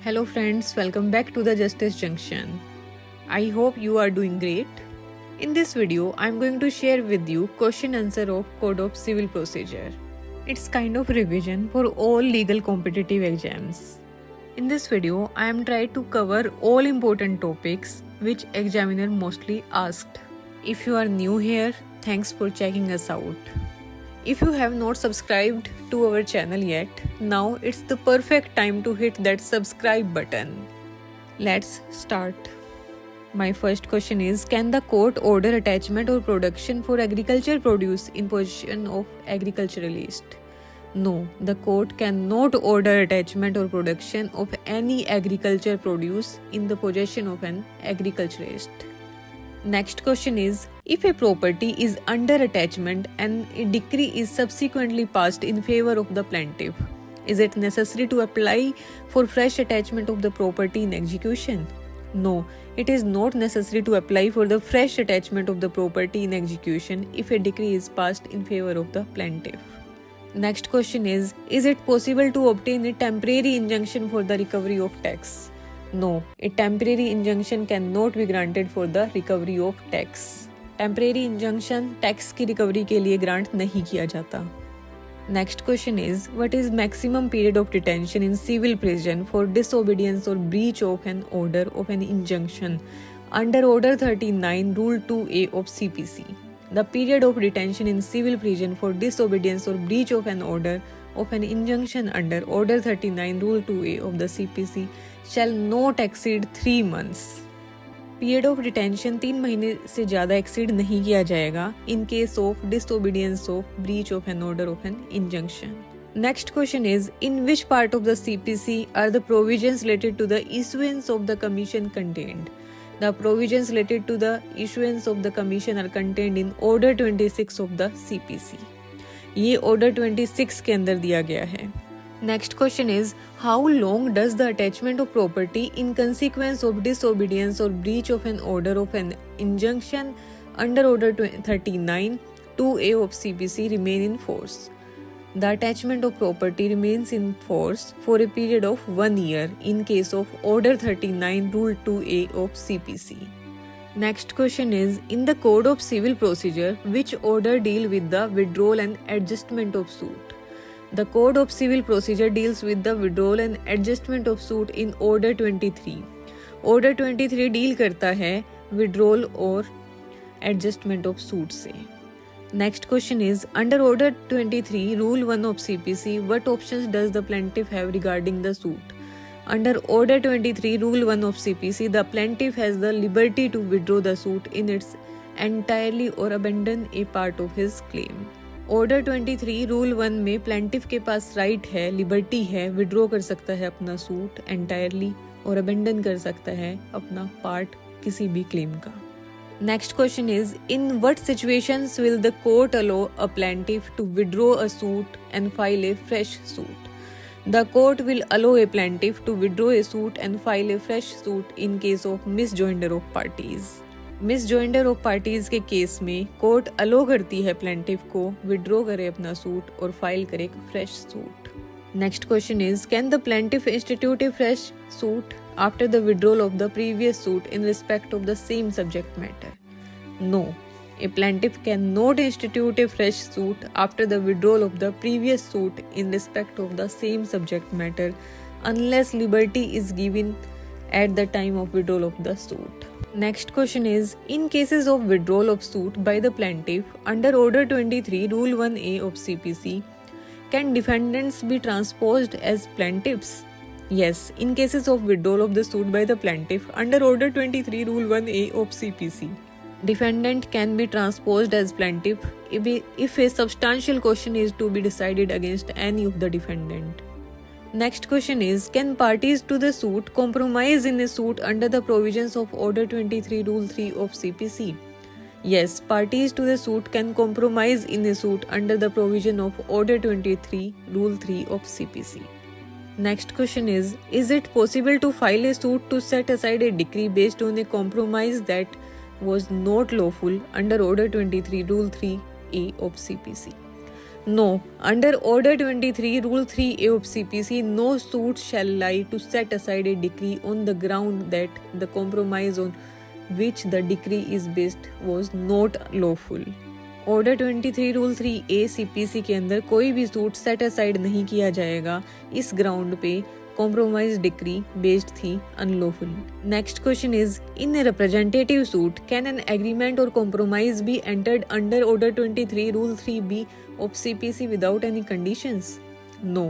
Hello friends, welcome back to the Justice Junction. I hope you are doing great. In this video, I am going to share with you question answer of Code of Civil Procedure. It's kind of revision for all legal competitive exams. In this video, I am trying to cover all important topics which examiner mostly asked. If you are new here, thanks for checking us out. If you have not subscribed to our channel yet, now it's the perfect time to hit that subscribe button. Let's start. My first question is, can the court order attachment or production for agriculture produce in possession of agriculturalist? No, the court cannot order attachment or production of any agriculture produce in the possession of an agriculturalist. Next question is, if a property is under attachment and a decree is subsequently passed in favor of the plaintiff, is it necessary to apply for fresh attachment of the property in execution? No, it is not necessary to apply for the fresh attachment of the property in execution if a decree is passed in favor of the plaintiff. Next question is it possible to obtain a temporary injunction for the recovery of tax? No, a temporary injunction cannot be granted for the recovery of tax. Temporary injunction tax की recovery के लिए grant नहीं किया जाता. Next question is, what is maximum period of detention in civil prison for disobedience or breach of an order of an injunction under Order 39 Rule 2A of CPC? The period of detention in civil prison for disobedience or breach of an order of an injunction under Order 39 Rule 2A of the CPC shall not exceed 3 months. Period of detention 3 महीने से ज़्यादा exceed नहीं किया जाएगा in case of disobedience of breach of an order of an injunction. Next question is, in which part of the CPC are the provisions related to the issuance of the commission contained? The provisions related to the issuance of the commission are contained in order 26 of the CPC. ये order 26 के अंदर दिया गया है. Next question is, how long does the attachment of property in consequence of disobedience or breach of an order of an injunction under Order 39 2A of CPC remain in force? The attachment of property remains in force for a period of 1 year in case of Order 39 Rule 2A of CPC. Next question is, in the Code of Civil Procedure, which order deal with the withdrawal and adjustment of suit? The Code of Civil Procedure deals with the withdrawal and adjustment of suit in Order 23. Order 23 deal करता है withdrawal और adjustment of suit से. Next question is, under Order 23 Rule 1 of CPC, what options does the plaintiff have regarding the suit? Under Order 23 Rule 1 of CPC, the plaintiff has the liberty to withdraw the suit in its entirely or abandon a part of his claim. Order 23 rule 1 में plaintiff के पास right है, liberty है, withdraw कर सकता है अपना suit entirely और abandon कर सकता है अपना पार्ट किसी भी क्लेम का. Next question is, in what situations will the court allow a plaintiff to withdraw a suit and file a fresh suit? The court will allow a plaintiff to withdraw a suit and file a fresh suit in case of misjoinder of parties. Misjoinder of parties के case में court allow करती है plaintiff को withdraw करे अपना suit और file करे एक fresh suit. Next question is, can the plaintiff institute a fresh suit after the withdrawal of the previous suit in respect of the same subject matter? No, a plaintiff can not institute a fresh suit after the withdrawal of the previous suit in respect of the same subject matter unless liberty is given at the time of withdrawal of the suit. Next question is, in cases of withdrawal of suit by the plaintiff under Order 23 Rule 1A of CPC, can defendants be transposed as plaintiffs? Yes, in cases of withdrawal of the suit by the plaintiff under Order 23 Rule 1A of CPC, defendant can be transposed as plaintiff if a substantial question is to be decided against any of the defendant. Next question is, can parties to the suit compromise in a suit under the provisions of Order 23 Rule 3 of CPC? Yes, parties to the suit can compromise in a suit under the provision of Order 23 Rule 3 of CPC. Next question is it possible to file a suit to set aside a decree based on a compromise that was not lawful under Order 23 Rule 3A of CPC? No, under Order 23, Rule 3A of CPC, no suit shall lie to set aside a decree on the ground that the compromise on which the decree is based was not lawful. Order 23 Rule 3A CPC के अंदर कोई भी suit set aside नहीं किया जाएगा इस ground पे compromise decree based थी unlawful. Next question is, in a representative suit, can an agreement or compromise be entered under Order 23 Rule 3B of CPC without any conditions? No.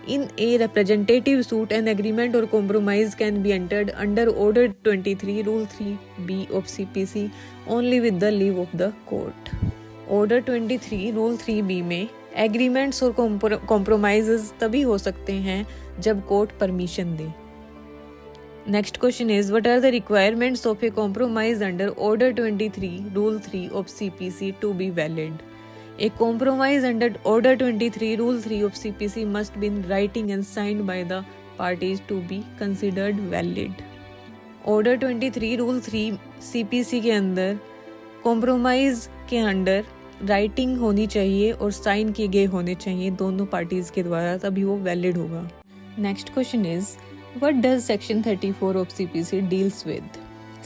In a representative suit, an agreement or compromise can be entered under Order 23 Rule 3B of CPC only with the leave of the court. Order 23 Rule 3B में agreements और compromises तभी हो सकते हैं जब court permission दे. Next question is, what are the requirements of a compromise under order 23 rule 3 of CPC to be valid? A compromise under Order 23 Rule 3 of CPC must be in writing and signed by the parties to be considered valid. Order 23 Rule 3 CPC के अंदर compromise के under writing होनी चाहिए और sign किए गए होने चाहिए दोनों पार्टीज के द्वारा, तभी वो वैलिड होगा. Next question is, what does section 34 of CPC deals with?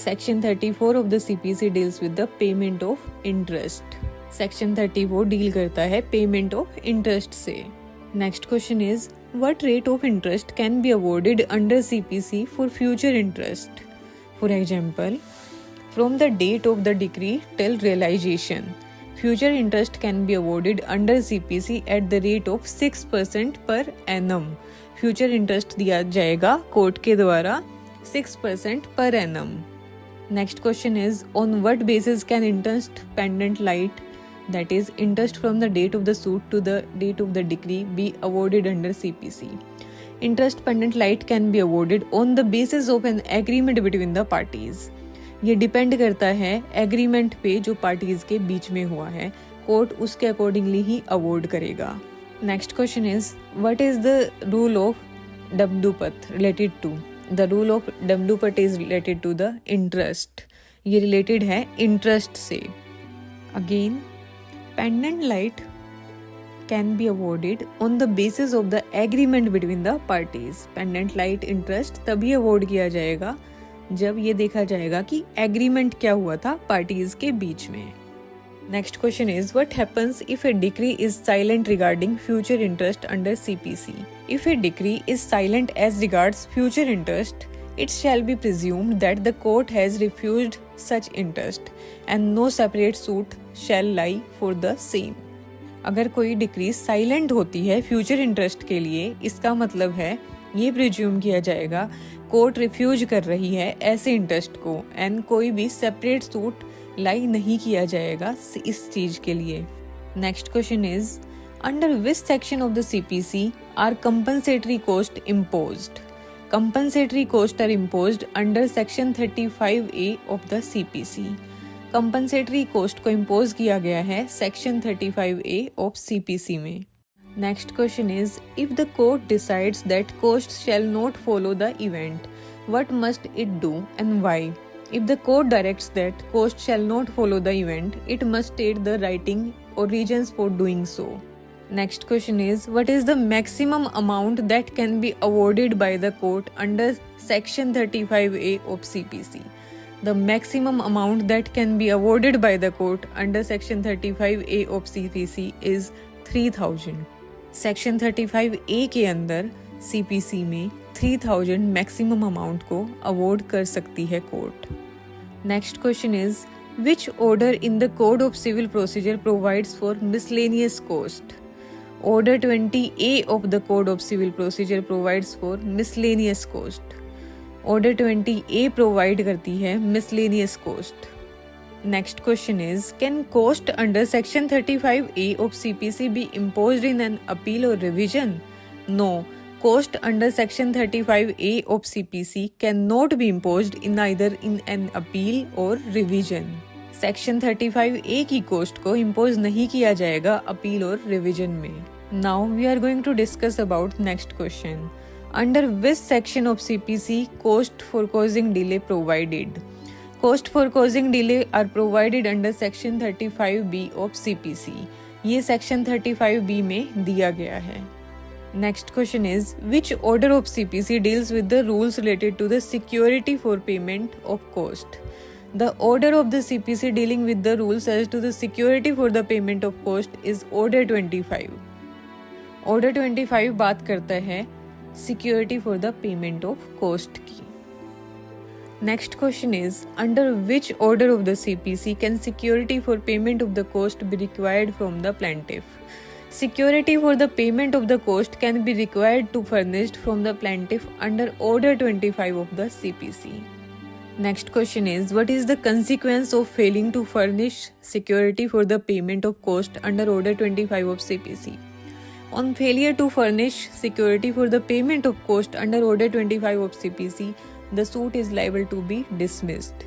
Section 34 of the CPC deals with the payment of interest. Section 34 deal करता है पेमेंट ऑफ इंटरेस्ट से. Next question is, what rate of interest can be awarded under CPC for future interest? For example, from the date of the decree till realisation, future interest can be awarded under CPC at the rate of 6% per annum. Future interest दिया जाएगा court के द्वारा 6% per annum. Next question is, on what basis can interest pendent light, that is interest from the date of the suit to the date of the decree, be awarded under CPC? Interest pendent light can be awarded on the basis of an agreement between the parties. ये depend करता है agreement पे जो parties के बीच में हुआ है, कोर्ट उसके अकॉर्डिंगली ही अवॉर्ड करेगा. Next question is, what is the rule of damdupat related to? The rule of damdupat is related to the interest. ये रिलेटेड है इंटरेस्ट से. Again, pendente lite can be awarded on the basis of the agreement between the parties. Pendente lite interest तभी award किया जाएगा जब ये देखा जाएगा कि एग्रीमेंट क्या हुआ था पार्टीज के बीच में. Next question is, what happens if a decree is silent regarding future interest under CPC? If a decree is silent as regards future interest, it shall be presumed that the court has refused such interest and no separate suit shall lie for the same. अगर कोई decree silent होती है future interest के लिए, इसका मतलब है ये प्रिज्यूम किया जाएगा कोर्ट रिफ्यूज कर रही है ऐसे इंटरेस्ट को एंड कोई भी सेपरेट सूट लाई नहीं किया जाएगा इस चीज के लिए. Next question is, under which section of the CPC are compensatory cost imposed? Compensatory cost are imposed under section 35A of the CPC. Compensatory cost को इम्पोज किया गया है सेक्शन 35A ऑफ सीपीसी में. Next question is, if the court decides that cost shall not follow the event, what must it do and why? If the court directs that cost shall not follow the event, it must state the writing or reasons for doing so. Next question is, what is the maximum amount that can be awarded by the court under section 35A of CPC? The maximum amount that can be awarded by the court under section 35A of CPC is 3,000. Section 35A के अंदर CPC में 3,000 maximum amount को award कर सकती है court. Next question is, which order in the code of civil procedure provides for miscellaneous cost? Order 20A of the code of civil procedure provides for miscellaneous cost. Order 20A provide करती है miscellaneous cost. Next question is, can cost under section 35A of CPC be imposed in an appeal or revision? No, cost under section 35A of CPC cannot be imposed in either in an appeal or revision. Section 35A की cost को impose नहीं किया जाएगा appeal और revision में. Now we are going to discuss about next question. Under which section of CPC cost for causing delay provided? Cost for causing delay are provided under section 35B of CPC. ये section 35B में दिया गया है। Next question is which order of CPC deals with the rules related to the security for payment of cost. The order of the CPC dealing with the rules as to the security for the payment of cost is Order 25. Order 25 बात करता है security for the payment of cost की। Next question is under which order of the CPC can security for payment of the cost be required from the plaintiff? Security for the payment of the cost can be required to furnished from the plaintiff under Order 25 of the CPC. Next question is what is the consequence of failing to furnish security for the payment of cost under Order 25 of CPC? On failure to furnish security for the payment of cost under Order 25 of CPC, the suit is liable to be dismissed.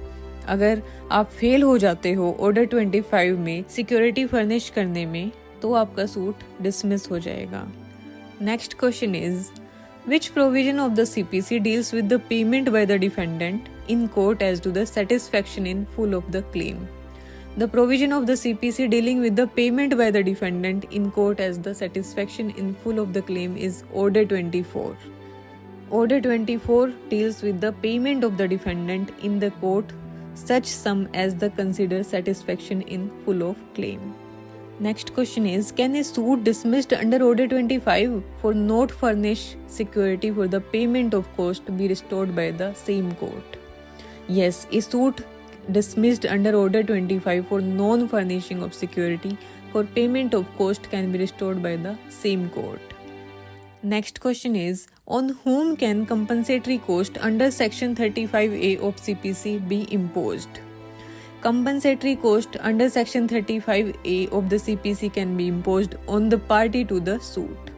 अगर आप fail हो जाते हो Order 25 में security furnish करने में तो आपका सूट डिसमिस हो जाएगा। Next question is Which provision of the CPC deals with the payment by the defendant in court as to the satisfaction in full of the claim? The provision of the CPC dealing with the payment by the defendant in court as the satisfaction in full of the claim is Order 24. Order 24 deals with the payment of the defendant in the court such sum as the considered satisfaction in full of claim. Next question is can a suit dismissed under Order 25 for not furnish security for the payment of cost be restored by the same court? Yes, a suit dismissed under Order 25 for non-furnishing of security for payment of cost can be restored by the same court. Next question is on whom can compensatory cost under Section 35A of CPC be imposed? Compensatory cost under Section 35A of the CPC can be imposed on the party to the suit.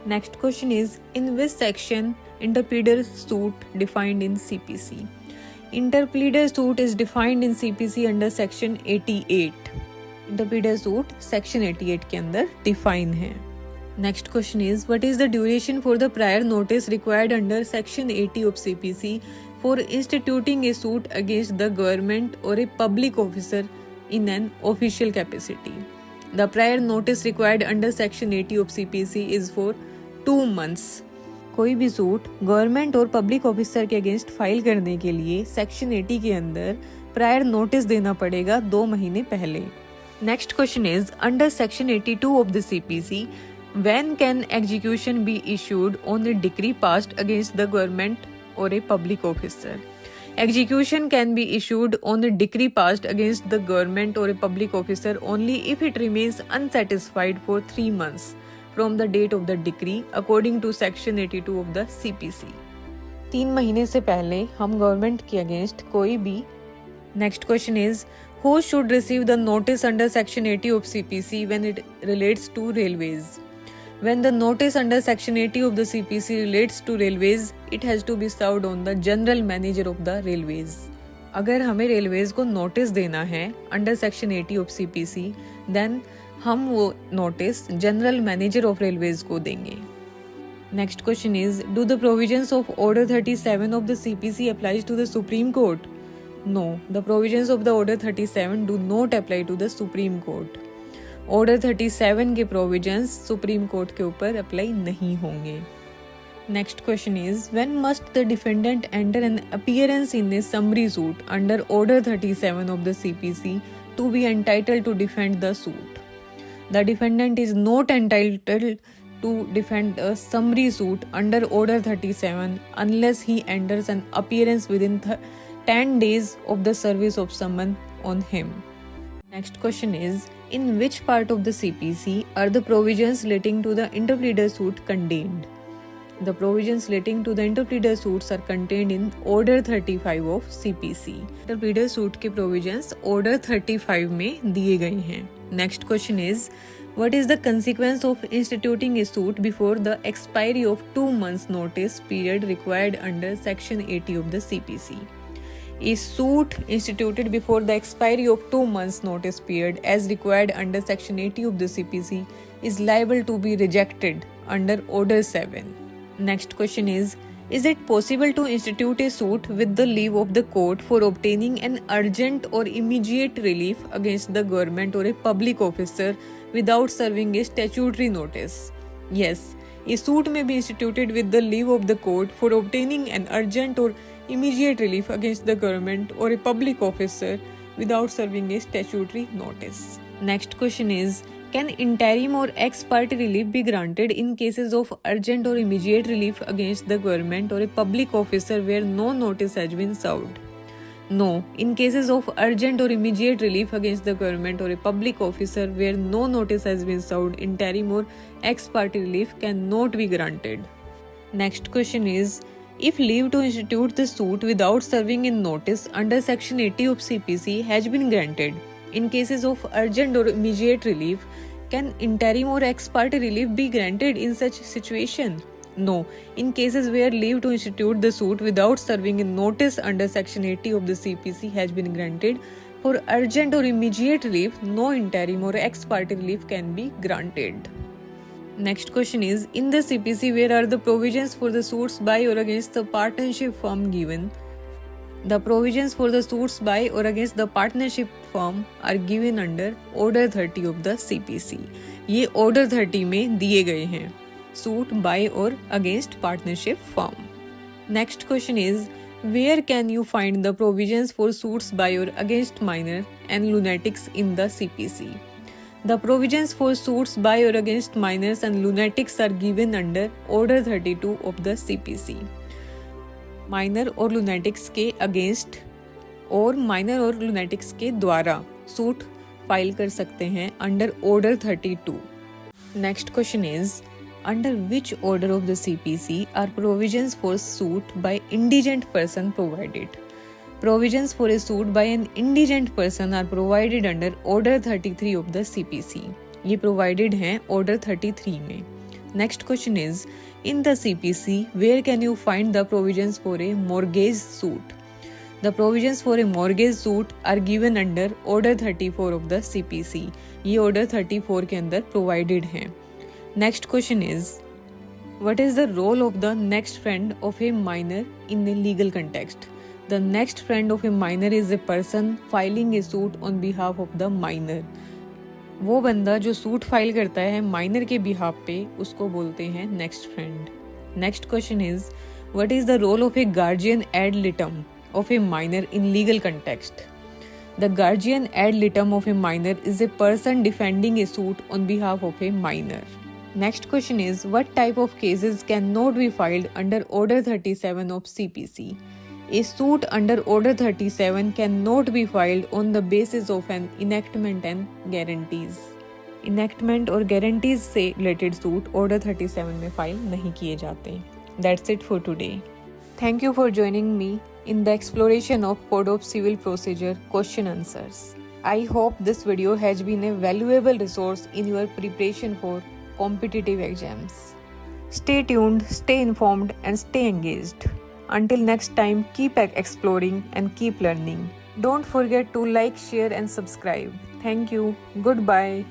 Next question is in which section interpleader suit defined in CPC? Interpleader suit is defined in CPC under Section 88. Interpleader suit Section 88 के अंदर define है। Next question is what is the duration for the prior notice required under Section 80 of CPC for instituting a suit against the government or a public officer in an official capacity? The prior notice required under Section 80 of CPC is for 2 months. कोई भी suit government और public officer के against file करने के लिए section 80 के अंदर prior notice देना पड़ेगा 2 महीने पहले। Next question is under section 82 of the CPC when can execution be issued on a decree passed against the government or a public officer? Execution can be issued on a decree passed against the government or a public officer only if it remains unsatisfied for 3 months from the date of the decree according to Section 82 of the CPC. 3 महीने से पहले हम government के against कोई भी। Next question is who should receive the notice under Section 80 of CPC when it relates to railways? When the notice under Section 80 of the CPC relates to railways, it has to be served on the general manager of the railways. अगर हमें railways को notice देना है under section 80 of CPC, then हम वो notice general manager of railways को देंगे। Next question is do the provisions of order 37 of the CPC applies to the Supreme Court? No, the provisions of the order 37 do not apply to the Supreme Court. Order 37 के provisions supreme court के ऊपर apply नहीं होंगे। Next question is when must the defendant enter an appearance in a summary suit under order 37 of the CPC to be entitled to defend the suit? The defendant is not entitled to defend a summary suit under order 37 unless he enters an appearance within 10 days of the service of summon on him. Next question is in which part of the CPC are the provisions relating to the interpleader suit contained? The provisions relating to the interpleader suits are contained in Order 35 of CPC. Interpleader suit के provisions Order 35 में दिए गए हैं। Next question is what is the consequence of instituting a suit before the expiry of 2 months notice period required under Section 80 of the CPC? A suit instituted before the expiry of 2 months notice period as required under Section 80 of the CPC is liable to be rejected under Order 7. Next question is it possible to institute a suit with the leave of the court for obtaining an urgent or immediate relief against the government or a public officer without serving a statutory notice. Yes, a suit may be instituted with the leave of the court for obtaining an urgent or immediate relief against the government or a public officer without serving a statutory notice. Next question is, can interim or ex parte relief be granted in cases of urgent or immediate relief against the government or a public officer where no notice has been served? No, in cases of urgent or immediate relief against the government or a public officer where no notice has been served, interim or ex parte relief cannot be granted. Next question is, if leave to institute the suit without serving in notice under Section 80 of CPC has been granted, in cases of urgent or immediate relief, can interim or ex parte relief be granted in such situation? No. In cases where leave to institute the suit without serving in notice under Section 80 of the CPC has been granted, for urgent or immediate relief, no interim or ex parte relief can be granted. Next question is, in the CPC, where are the provisions for the suits by or against the partnership firm given? The provisions for the suits by or against the partnership firm are given under Order 30 of the CPC. ये Order 30 में दिए गए हैं, suit by or against partnership firm. Next question is, where can you find the provisions for suits by or against minor and lunatics in the CPC? The provisions for suits by or against minors and lunatics are given under Order 32 of the CPC. Minor और लुनेटिक्स के against और minor और लुनेटिक्स के द्वारा suit file कर सकते हैं under order 32. Next question is, under which order of the CPC are provisions for suit by indigent person provided? Provisions for a suit by an indigent person are provided under Order 33 of the CPC. ये provided हैं Order 33 में. Next question is, in the CPC, where can you find the provisions for a mortgage suit? The provisions for a mortgage suit are given under Order 34 of the CPC. ये Order 34 के अंदर provided हैं. Next question is, what is the role of the next friend of a minor in a legal context? The next friend of a minor is a person filing a suit on behalf of the minor. वो बंदा जो suit file करता है minor के behalf पे, उसको बोलते हैं next friend. Next question is, what is the role of a guardian ad litem of a minor in legal context? The guardian ad litem of a minor is a person defending a suit on behalf of a minor. Next question is, what type of cases cannot be filed under Order 37 of CPC? A suit under Order 37 cannot be filed on the basis of an enactment and guarantees. Enactment और guarantees से related suit Order 37 में file नहीं किए जाते. That's it for today. Thank you for joining me in the exploration of Code of Civil Procedure question answers. I hope this video has been a valuable resource in your preparation for competitive exams. Stay tuned, stay informed, and stay engaged. Until next time, keep exploring and keep learning. Don't forget to like, share, and subscribe. Thank you. Goodbye.